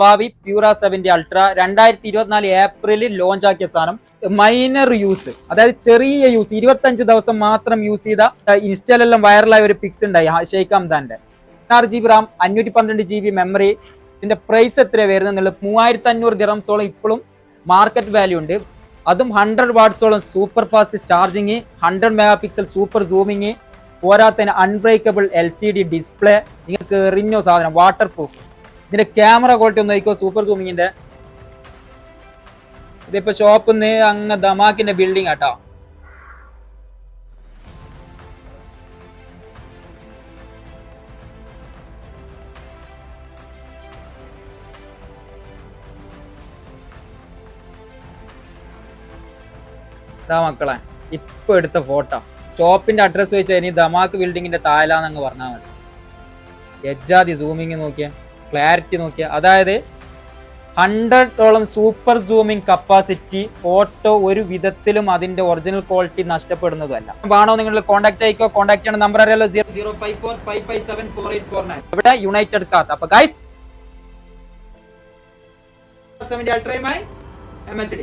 ഭാവി Pura 70 ultra 2024 ഏപ്രിലിൽ launch ആക്കിയ സാധനം. മൈനർ യൂസ്, അതായത് ചെറിയ യൂസ്, 25 ദിവസം മാത്രം യൂസ് ചെയ്ത ഇൻസ്റ്റയിലെല്ലാം വൈറലായ ഒരു പിക്സ് ഉണ്ടായി ഷെയ്ഖ് ഹംദാന്റെ. 16 GB റാം, 512 GB മെമ്മറി. ഇതിന്റെ പ്രൈസ് എത്ര വരുന്നത്? 3500 ദിറംസോളം ഇപ്പോഴും മാർക്കറ്റ് വാല്യൂ ഉണ്ട്. അതും 100 വാട്ട്സോളം super fast charging, 100 megapixel super zooming, പോരാത്തതിന് അൺബ്രേക്കബിൾ LCD ഡിസ്പ്ലേ. നിങ്ങൾക്ക് എറിഞ്ഞോ സാധനം, വാട്ടർ പ്രൂഫ്. ഇതിന്റെ ക്യാമറ ക്വാളിറ്റി ഒന്ന് നോക്കിക്കോ, സൂപ്പർ സൂമിങ്ങിന്റെ. ഇതിപ്പോ ഷോപ്പിൽ നിന്ന് അങ്ങ് ദമാക്കിന്റെ ബിൽഡിംഗ് ആട്ടോ. മക്കളെ ഇപ്പൊ എടുത്ത ഫോട്ടോ, ഷോപ്പിന്റെ അഡ്രസ് വെച്ചാൽ ഇനി ദമാക്ക് ബിൽഡിങ്ങിന്റെ താഴെലാന്നങ്ങ് പറഞ്ഞാൽ മതി. എജാതി സൂമിങ് നോക്കിയ, ക്ലാരിറ്റി നോക്കിയ, അതായത് 100ഓളം സൂപ്പർ സൂമിങ് കപ്പാസിറ്റി. ഫോട്ടോ ഒരു വിധത്തിലും അതിന്റെ ഒറിജിനൽ ക്വാളിറ്റി നഷ്ടപ്പെടുന്നതല്ല. വേണോ നിങ്ങൾ കോൺടാക്ട് ആയിക്കോ. കോൺടാക്ട് ചെയ്യണ നമ്പർ അറിയാലോ, 005455748449. ഇവിടെ യുണൈറ്റഡ് കാർ. അപ്പൊ ഗൈസ് 70 അൾട്രയുമായി MHD